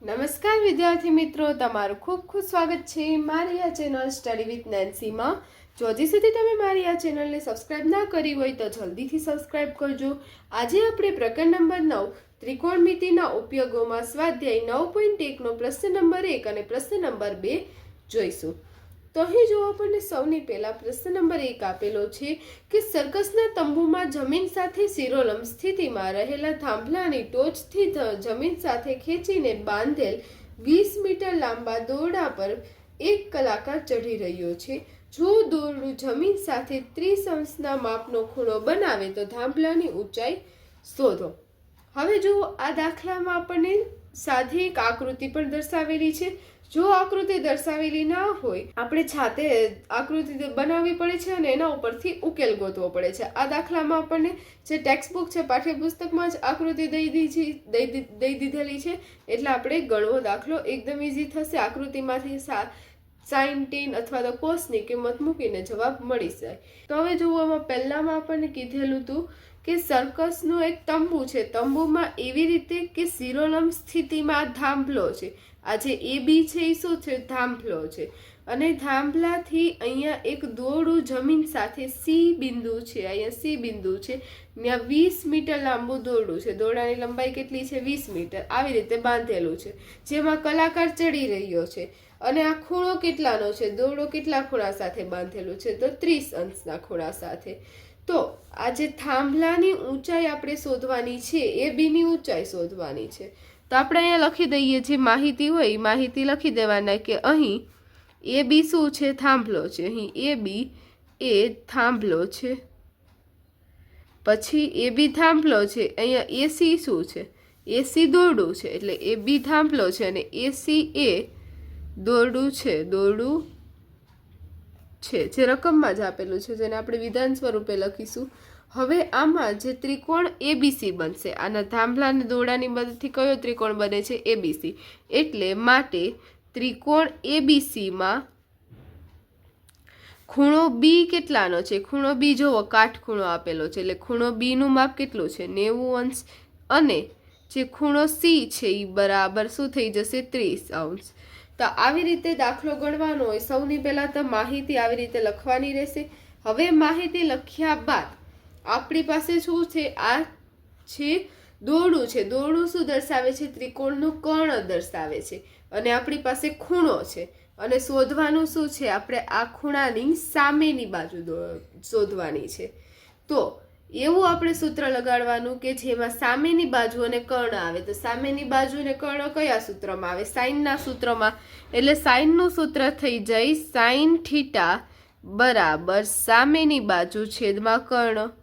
નમસ્કાર વિદ્યાર્થી મિત્રો, તમારું ખૂબ ખૂબ સ્વાગત છે મારી આ ચેનલ સ્ટડી વિથ નેન્સીમાં. જો હજી સુધી તમે મારી આ ચેનલને સબસ્ક્રાઇબ ના કરી હોય તો જલ્દીથી સબસ્ક્રાઇબ કરજો. આજે આપણે પ્રકરણ નંબર 9 ત્રિકોણમિતિના ઉપયોગોમાં સ્વાધ્યાય 9.1નો પ્રશ્ન નંબર 1 અને પ્રશ્ન નંબર 2 જોઈશું. તો અહીં જો આપણને સૌની પહેલા પ્રશ્ન નંબર 1 આપેલો છે કે સર્કસના તંબુમાં જમીન સાથે શિરોલંબ સ્થિતિમાં રહેલા થાંભલાની ટોચથી જમીન સાથે ખેંચીને બાંધેલ 20 મીટર લાંબા દોરડા પર એક કલાકાર ચઢી રહ્યો છે. જો દોરડું જમીન સાથે 30 અંશના માપનો ખૂણો બનાવે તો થાંભલાની ઊંચાઈ શોધો. હવે જો આ દાખલામાં આપણને સાદી એક આકૃતિ પણ દર્શાવેલી છે. જો આકૃતિ દર્શાવેલી ના હોય આપણે જાતે આકૃતિ બનાવવી પડે છે અને એના ઉપરથી ઉકેલ ગોતવો પડે છે. આ દાખલામાં આપણને જે ટેક્સ્ટ બુક છે, પાઠ્યપુસ્તકમાં જ આકૃતિ દઈ દીધેલી છે, એટલે આપણે ગણવો દાખલો એકદમ ઇઝી થશે. આકૃતિમાંથી સાઇન, ટેન અથવા તો કોસની કિંમત મૂકીને જવાબ મળી જાય. તો હવે જુઓ, આમાં પહેલામાં આપણને કીધેલું હતું કે સર્કસનું એક તંબુ છે. તંબુમાં એવી રીતે કે શિરોલંબ સ્થિતિમાં થાંભલો છે. આ જે એ બી છે એ શું છે? થાંભલો છે. અને થાંભલાથી અહીંયા એક દોરડું જમીન સાથે સી બિંદુ છે, અહીંયા સી બિંદુ છે, ત્યાં 20 મીટર લાંબુ દોરડું છે. દોરડાની લંબાઈ કેટલી છે? 20 મીટર. આવી રીતે બાંધેલું છે, જેમાં કલાકાર ચડી રહ્યો છે. અને આ ખૂણો કેટલાનો છે? દોરડો કેટલા ખૂણા સાથે બાંધેલું છે? તો 30 અંશના ખૂણા સાથે. તો આ જે થાંભલાની ઊંચાઈ આપણે શોધવાની છે, એ બીની ઊંચાઈ શોધવાની છે. તો આપણે અહીંયા લખી દઈએ, જે માહિતી હોય એ માહિતી લખી દેવાના કે અહીં એ બી શું છે? થાંભલો છે. અહીં એ બી એ થાંભલો છે. પછી એ બી થાંભલો છે. અહીંયા એસી શું છે? એસી દોરડું છે, એટલે એ બી થાંભલો છે અને એસી એ દોરડું છે. દોરડું છે જે રકમમાં જ આપેલું છે, જેને આપણે વિધાન સ્વરૂપે લખીશું. હવે આમાં જે ત્રિકોણ એબીસી બનશે, આના થાંભલા અને દોરડાની મદદથી કયો ત્રિકોણ બને છે? એબીસી. એટલે માટે ત્રિકોણ એબીસીમાં ખૂણો બી કેટલાનો છે? ખૂણો બી જોવો, કાટખૂણો આપેલો છે, એટલે ખૂણો બી નું માપ કેટલું છે? 90 અંશ. અને જે ખૂણો સી છે એ બરાબર શું થઈ જશે? 30 અંશ. તો આવી રીતે દાખલો ગણવાનો હોય. સૌની પહેલા તો માહિતી આવી રીતે લખવાની રહેશે. હવે માહિતી લખ્યા બાદ આપણી પાસે શું છે? આ છે દોરડું છે. દોરડું શું દર્શાવે છે? ત્રિકોણનું કર્ણ દર્શાવે છે. અને આપણી પાસે ખૂણો છે અને શોધવાનું શું છે? આપણે આ ખૂણાની સામેની બાજુ શોધવાની છે. તો એવું આપણે સૂત્ર લગાડવાનું કે જેમાં સામેની બાજુ અને કર્ણ આવે. તો સામેની બાજુ અને કર્ણ કયા સૂત્રમાં આવે? સાઇનના સૂત્રમાં. એટલે સાઇનનું સૂત્ર થઈ જાય સાઇન થીટા બરાબર સામેની બાજુ છેદમાં કર્ણ.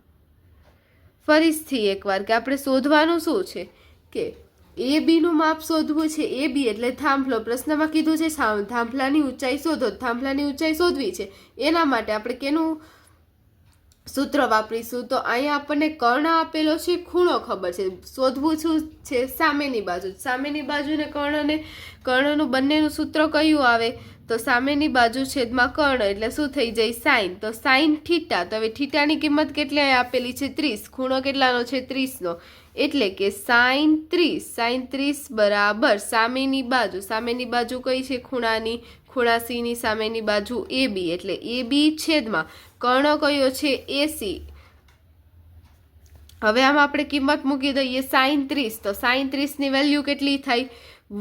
ફરીથી એકવાર કે આપણે શોધવાનું શું છે? કે એ બી નું માપ શોધવું છે. એ બી એટલે થાંભલો. પ્રશ્નમાં કીધું છે થાંભલાની ઊંચાઈ શોધો. થાંભલાની ઊંચાઈ શોધવી છે. એના માટે આપણે કેનું સૂત્ર વાપરીશું? તો અહીંયા આપણને કર્ણ આપેલો છે, ખૂણો ખબર છે. શોધવું શું છે? સામેની બાજુ. સામેની બાજુ ને કર્ણનું બંનેનું સૂત્ર કયું આવે? તો સામેની બાજુ છેદમાં કર્ણ, એટલે શું થઈ જાય? સાઇન. તો સાઇન થીટા. તો હવે થીટાની કિંમત કેટલી આપેલી છે? 30. ખૂણો કેટલાનો છે? 30નો. એટલે કે સાઇન 30. સાઇન 30 બરાબર સામેની બાજુ. સામેની બાજુ કઈ છે? ખૂણાની. ખૂણા સી ની સામેની બાજુ એ બી, એટલે એ બી છેદમાં કર્ણ કયો છે? એસી. હવે આમાં આપણે કિંમત મૂકી દઈએ સાઇન 30. તો સાઇન 30 ની વેલ્યુ કેટલી થાય?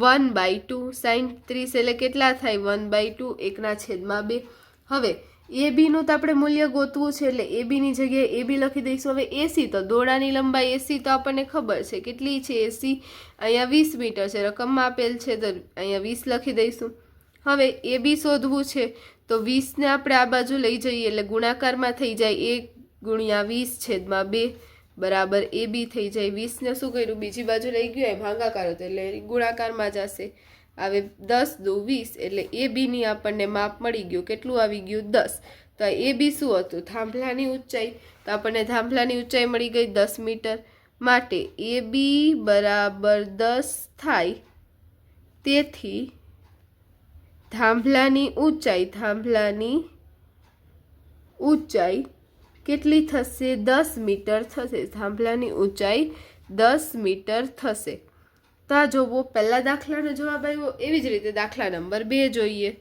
1/2. સાઇન 30 એટલે કેટલા થાય? 1/2. 1/2. હવે એ બી નું તો આપણે મૂલ્ય ગોતવું છે, એટલે એ બી ની જગ્યાએ એ બી લખી દઈશું. હવે એસી, તો દોરડાની લંબાઈ એસી તો આપણને ખબર છે કેટલી છે? એસી અહીંયા 20 મીટર છે, રકમમાં આપેલ છે, તો અહીંયા 20 લખી દઈશું. હવે એ બી શોધવું છે, તો 20 ને આપણે આ બાજુ લઈ જઈએ એટલે ગુણાકારમાં થઈ જાય 1 × 20 છેદમાં 2 બરાબર એ બી થઈ જાય. 20 ને શું કર્યું? બીજી બાજુ લઈ ગયું, ભાગાકાર હતો એટલે ગુણાકારમાં જશે. હવે 10 × 20 એટલે એ બી ની આપણને માપ મળી ગયું. કેટલું આવી ગયું? 10. તો એ બી શું હતું? થાંભલાની ઊંચાઈ. તો આપણને થાંભલાની ઊંચાઈ મળી ગઈ 10 મીટર. માટે એ બી બરાબર 10 થાય. તેથી થાંભલાની ઊંચાઈ કેટલી થશે? 10 મીટર થશે. થાંભલાની ઊંચાઈ 10 મીટર થશે. તો આ જોવો, પહેલા દાખલાનો જવાબ આવ્યો. એવી જ રીતે દાખલા નંબર 2 જોઈએ.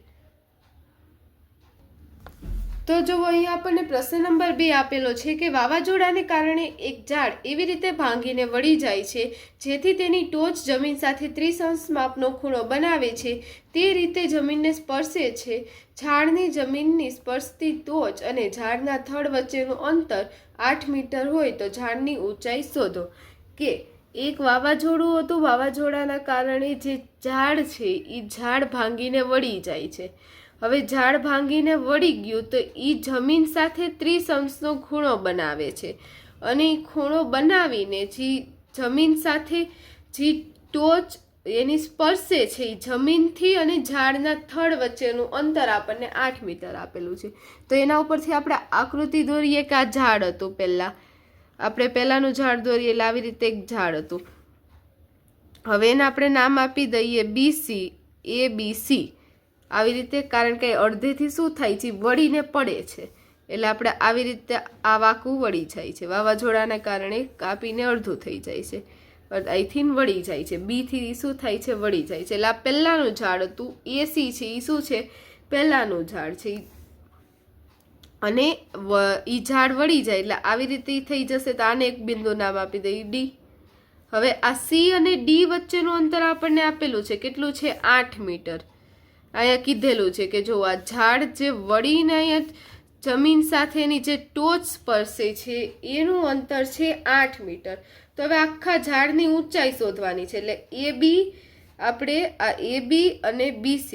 તો જુઓ, અહીંયા આપણને પ્રશ્ન નંબર 2 આપેલો છે કે વાવાઝોડાને કારણે એક ઝાડ એવી રીતે ભાંગીને વળી જાય છે જેથી તેની ટોચ જમીન સાથે 30° માપનો ખૂણો બનાવે છે. તે રીતે જમીનને સ્પર્શે છે. ઝાડની જમીનની સ્પર્શતી ટોચ અને ઝાડના થડ વચ્ચેનું અંતર 8 મીટર હોય તો ઝાડની ઊંચાઈ શોધો. કે એક વાવાઝોડું હતું, વાવાઝોડાના કારણે જે ઝાડ છે એ ઝાડ ભાંગીને વળી જાય છે. હવે ઝાડ ભાંગીને વળી ગયું તો એ જમીન સાથે 30° ખૂણો બનાવે છે અને એ ખૂણો બનાવીને જે જમીન સાથે જે ટોચ એની સ્પર્શે છે એ જમીનથી અને ઝાડના થડ વચ્ચેનું અંતર આપણને 8 મીટર આપેલું છે. તો એના ઉપરથી આપણે આકૃતિ દોરીએ કે આ ઝાડ હતું. આપણે પહેલાંનું ઝાડ દોરીએ એટલે આવી રીતે એક ઝાડ હતું. હવે એને આપણે નામ આપી દઈએ BC, ABC આવી રીતે, કારણ કે અડધેથી શું થાય છે, વળીને પડે છે એટલે આપણે આવી રીતે આ વાંકું વળી જાય છે. વાવાઝોડાના કારણે કાપીને અડધું થઈ જાય છે, અહીંથી વળી જાય છે. બીથી શું થાય છે, વળી જાય છે. એટલે આ પહેલાંનું ઝાડ હતું. AC છે એ શું છે, પહેલાંનું ઝાડ છે અને એ ઝાડ વળી જાય એટલે આવી રીતે થઈ જશે. તો આને એક બિંદુ નામ આપી દઈએ D. હવે આ C અને D વચ્ચેનું અંતર આપણને આપેલું છે, કેટલું છે, 8 મીટર. અહીંયા કીધેલું છે કે જો આ ઝાડ જે વળીને અહીંયા જમીન સાથેની જે ટોચ સ્પર્શે છે એનું અંતર છે 8 મીટર. તો હવે આખા ઝાડની ઊંચાઈ શોધવાની છે. એટલે AB, આપણે આ AB અને BC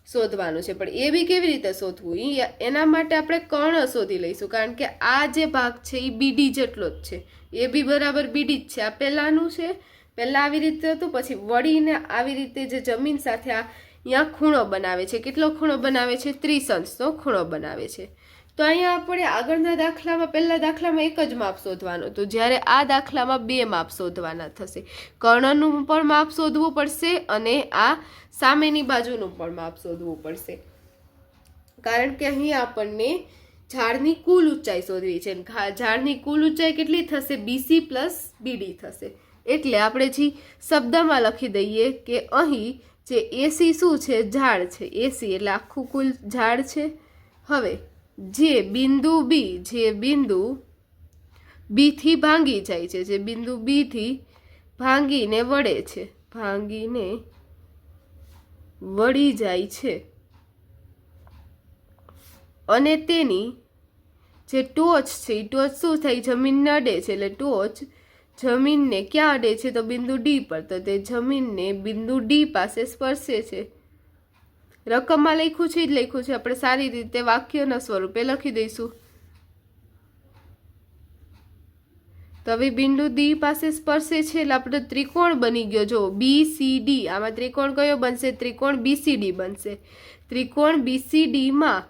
શોધવાનું છે. પણ AB કેવી રીતે શોધવું, એના માટે આપણે કર્ણ શોધી લઈશું, કારણ કે આ જે ભાગ છે એ BD જેટલો જ છે. AB બરાબર BD જ છે. આ પહેલાંનું છે, પહેલાં આવી રીતે હતું, પછી વળીને આવી રીતે જે જમીન સાથે અહીંયા ખૂણો બનાવે છે. કેટલો ખૂણો બનાવે છે, 30° ખૂણો બનાવે છે. તો અહીંયા આપણે આગળના દાખલામાં, પહેલા દાખલામાં એક જ માપ શોધવાનું હતું, જ્યારે આ દાખલામાં 2 માપ શોધવાના થશે. કર્ણનું પણ માપ શોધવું પડશે અને આ સામેની બાજુનું પણ માપ શોધવું પડશે, કારણ કે અહીં આપણને ઝાડની કુલ ઊંચાઈ શોધવી છે. ઝાડની કુલ ઊંચાઈ કેટલી થશે, BC પ્લસ BD થશે. એટલે આપણે જે શબ્દમાં લખી દઈએ કે અહીં જે AC શું છે, ઝાડ છે. AC એટલે આખું કુલ ઝાડ છે. હવે જે બિંદુ B, જે બિંદુ B થી ભાંગી જાય છે, જે બિંદુ B થી ભાંગીને વળે છે, ભાંગીને વળી જાય છે અને તેની જે ટોચ છે એ ટોચ શું થઈ, જમીનને અડે છે. એટલે ટોચ જમીનને ક્યાં અડે છે, તો બિંદુ D પર. તો તે જમીનને બિંદુ D પાસે સ્પર્શે છે. રકમમાં લખ્યું છે જ લખ્યું છે, આપણે સારી રીતે વાક્યના સ્વરૂપે લખી દઈશું. તો હવે બિંદુ D પાસે સ્પર્શે છે એટલે આપણો ત્રિકોણ બની ગયો. જો BCD, આમાં ત્રિકોણ કયો બનશે, ત્રિકોણ BCD બનશે. ત્રિકોણ BCDમાં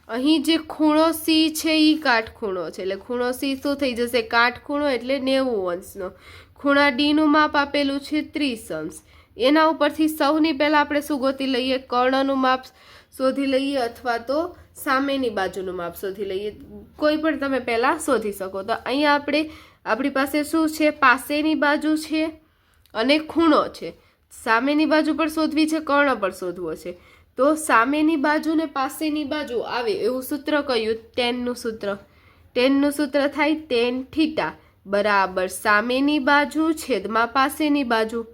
અહીં જે ખૂણો C છે એ કાટખૂણો છે, એટલે ખૂણો C શું થઈ જશે, કાટખૂણો, એટલે 90°નો. ખૂણા D નું માપ આપેલું છે 30°. એના ઉપરથી સૌની પહેલાં આપણે શું ગોતી લઈએ, કર્ણનું માપ શોધી લઈએ અથવા તો સામેની બાજુનું માપ શોધી લઈએ. કોઈ પણ તમે પહેલાં શોધી શકો. તો અહીંયા આપણી પાસે શું છે, પાસેની બાજુ છે અને ખૂણો છે. સામેની બાજુ પણ શોધવી છે, કર્ણ પણ શોધવો છે. તો સામેની બાજુ ને પાસેની બાજુ આવે એવું સૂત્ર કયું, ટેનનું સૂત્ર. ટેનનું સૂત્ર થાય tan θ બરાબર સામેની બાજુ છેદમાં પાસેની બાજુ.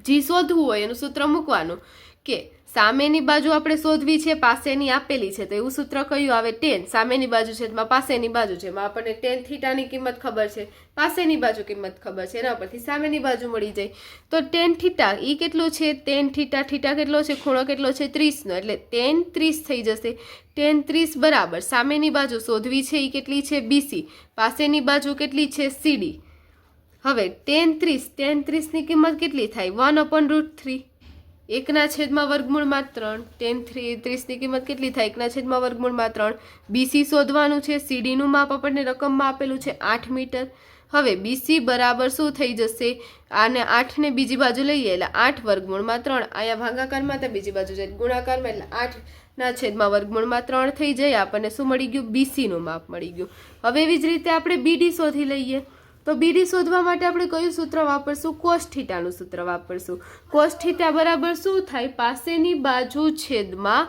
જે શોધવું હોય એનું સૂત્ર મૂકવાનું કે સામેની બાજુ આપણે શોધવી છે, પાસેની આપેલી છે, તો એવું સૂત્ર કયું આવે, tan. સામેની બાજુ છેદમાં પાસેની બાજુ છે, એમાં આપણને tan θ ની કિંમત ખબર છે, પાસેની બાજુ કિંમત ખબર છે, એના પરથી સામેની બાજુ મળી જાય. તો tan θ એ કેટલું છે, tan θ, θ કેટલો છે, ખૂણો કેટલો છે, 30°નો, એટલે tan 30 થઈ જશે. tan 30 બરાબર સામેની બાજુ શોધવી છે એ કેટલી છે, BC, પાસેની બાજુ કેટલી છે, CD. હવે tan 30 ની કિંમત કેટલી થાય, 1/√3, 1/√3. tan 30 ની કિંમત કેટલી થાય, 1/√3. BC શોધવાનું છે. CD નું માપ આપણને રકમમાં આપેલું છે 8 મીટર. હવે BC બરાબર શું થઈ જશે, આને 8 ને બીજી બાજુ લઈએ એટલે 8/√3. અહીંયા ભાગાકારમાં તો બીજી બાજુ જાય ગુણાકારમાં, એટલે 8/√3 થઈ જાય. આપણને શું મળી ગયું, BC નું માપ મળી ગયું. હવે એવી જ રીતે આપણે BD શોધી લઈએ. તો બીડી શોધવા માટે આપણે કયું સૂત્ર વાપરશું? કોસ થીટાનું સૂત્ર વાપરશું. કોસ થીટા બરાબર શું થાય? પાસેની બાજુ છેદમાં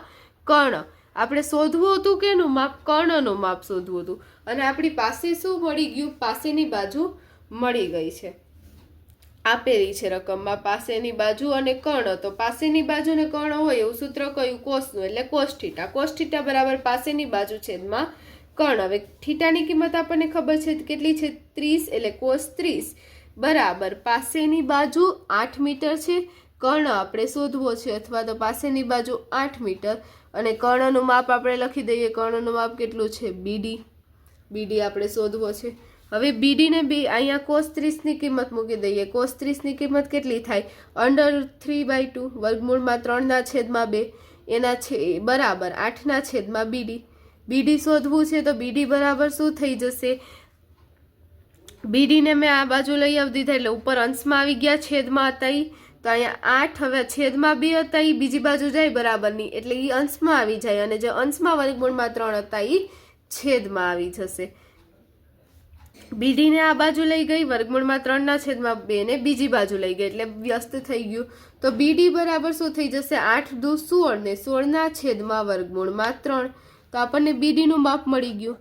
કર્ણ. આપણે શોધવું હતું કેનું માપ? કર્ણનું માપ શોધવું હતું. અને આપણી પાસે શું મળી ગયું? પાસેની બાજુ મળી ગઈ છે, આપેલી છે રકમમાં પાસેની બાજુ અને કર્ણ. તો પાસેની બાજુ ને કર્ણ હોય એવું સૂત્ર કયું? કોસનું, એટલે કોસ થીટા. કોસ થીટા બરાબર પાસેની બાજુ છેદમાં કર્ણ. હવે થીટાની કિંમત આપણને ખબર છે કેટલી છે? 30, એટલે કોસ 30 બરાબર પાસેની બાજુ 8 મીટર છે. કર્ણ આપણે શોધવો છે, અથવા તો પાસેની બાજુ 8 મીટર અને કર્ણનું માપ આપણે લખી દઈએ. કર્ણનું માપ કેટલું છે? બીડી. બીડી આપણે શોધવો છે. હવે બીડીને બી અહીંયા કોસ 30ની કિંમત મૂકી દઈએ. કોસ 30ની કિંમત કેટલી થાય? √3/2 વર્ગમૂળમાં 3/2 એના છે બરાબર 8/2 બીડી. બીડી શોધવું છે તો બીડી બરાબર શું થઈ જશે? બીડીને મેં આ બાજુ લઈ આવી દીધા એટલે ઉપર અંશમાં આવી ગયા, છેદમાં હતા ઈ. તો અહીંયા 8 હવે છેદમાં 2 હતા ઈ બીજી બાજુ જાય બરાબરની, એટલે ઈ અંશમાં આવી જાય અને જે અંશમાં વર્ગમૂળમાં 3 હતા ઈ છેદમાં આવી જશે. બીડીને આ બાજુ લઈ ગઈ, વર્ગમૂળમાં 3/2 ને બીજી બાજુ લઈ ગઈ એટલે વ્યસ્ત થઈ ગયું. તો બીડી બરાબર શું થઈ જશે? 8 દુ 16 ને 16/2 વર્ગમૂળમાં 3. તો આપણને બીડીનું માપ મળી ગયું.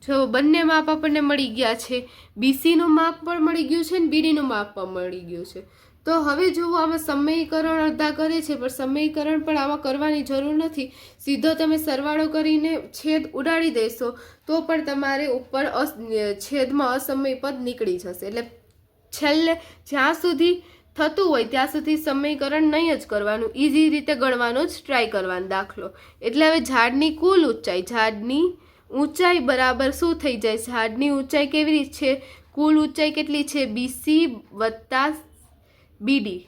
જો બંને માપ આપણને મળી ગયા છે, બીસીનું માપ પણ મળી ગયું છે ને બીડીનું માપ પણ મળી ગયું છે. તો હવે જુઓ આમાં સમયીકરણ અડધા કરે છે, પણ સમયીકરણ પણ આમાં કરવાની જરૂર નથી. સીધો તમે સરવાળો કરીને છેદ ઉડાડી દેશો તો પણ તમારે ઉપર છેદમાં અસમય પદ નીકળી જશે. એટલે છેલ્લે જ્યાં સુધી થતું હોય ત્યાં સુધી સમયીકરણ નહીં જ કરવાનું, ઇઝી રીતે ગણવાનો જ ટ્રાય કરવાનો દાખલો. એટલે હવે ઝાડની કુલ ઊંચાઈ, ઝાડની ઊંચાઈ બરાબર શું થઈ જાય? ઝાડની ઊંચાઈ કેવી રીતે છે? કુલ ઊંચાઈ કેટલી છે? બીસી વત્તા બીડી.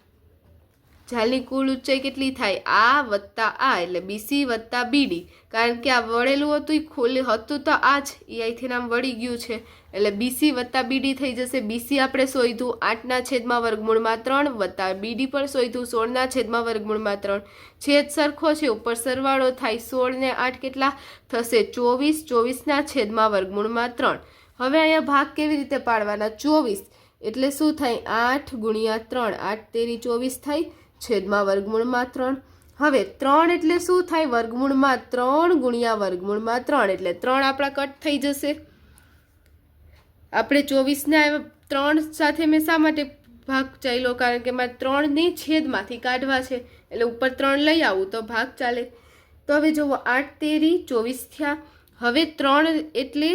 ઝાડની કુલ ઊંચાઈ કેટલી થાય? આ વત્તા આ, એટલે બીસી વત્તા બીડી. કારણ કે આ વળેલું હતું એ ખોલે હતું તો આ જ અહીંથી નામ વળી ગયું છે, એટલે બીસી વત્તા બીડી થઈ જશે. બીસી આપણે શોધ્યું 8/3 વત્તા બીડી પણ શોધ્યું 16/3. છેદ સરખો છે, ઉપર સરવાળો થાય. 16 ને 8 કેટલા થશે? 24. 24/3. હવે અહીંયા ભાગ કેવી રીતે પાડવાના? 24 એટલે શું થાય? 8 × 3, 8 તેરી 24 થાય, છેદમાં વર્ગમૂળમાં 3. હવે 3 એટલે શું થાય? વર્ગમૂળમાં 3 × વર્ગમૂળમાં 3, એટલે 3 આપણા કટ થઈ જશે. આપણે 24 3 સાથે મેં શા માટે ભાગ ચાલ્યો? કારણ કે મારે 3 ની છેદમાંથી કાઢવા છે, એટલે ઉપર 3 લઈ આવું તો ભાગ ચાલે. તો હવે જુઓ 8 તેરી 24 થયા. હવે 3 એટલે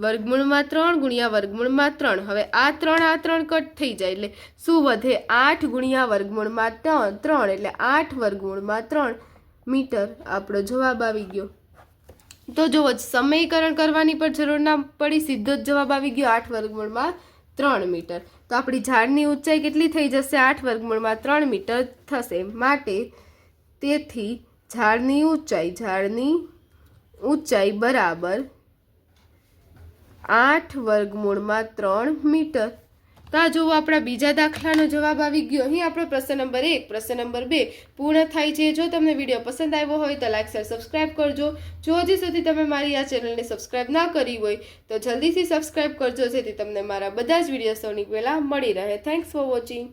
વર્ગમૂળમાં 3 × વર્ગમૂળમાં 3. હવે આ 3 કટ થઈ જાય એટલે શું વધે? 8 × વર્ગમૂળમાં 3, એટલે 8 વર્ગમૂળમાં 3 મીટર આપણો જવાબ આવી ગયો. તો જુઓ સમયીકરણ કરવાની પણ જરૂર ના પડી, સીધો જ જવાબ આવી ગયો 8 વર્ગમૂળમાં 3 મીટર. તો આપણી ઝાડની ઊંચાઈ કેટલી થઈ જશે? 8 વર્ગમૂળમાં 3 મીટર થશે. માટે તેથી ઝાડની ઊંચાઈ બરાબર 8 વર્ગમૂળમાં 3 મીટર. તો આ જુઓ આપણા બીજા દાખલાનો જવાબ આવી ગયો. અહીં આપણો પ્રશ્ન નંબર 1, પ્રશ્ન નંબર 2 પૂર્ણ થાય છે. જો તમને વિડીયો પસંદ આવ્યો હોય તો લાઈક, શેર, સબસ્ક્રાઇબ કરજો. જો હજી સુધી તમે મારી આ ચેનલને સબસ્ક્રાઇબ ના કરી હોય તો જલ્દીથી સબસ્ક્રાઇબ કરજો, જેથી તમને મારા બધા જ વિડીયો સૌથી પહેલાં મળી રહે. Thanks for watching.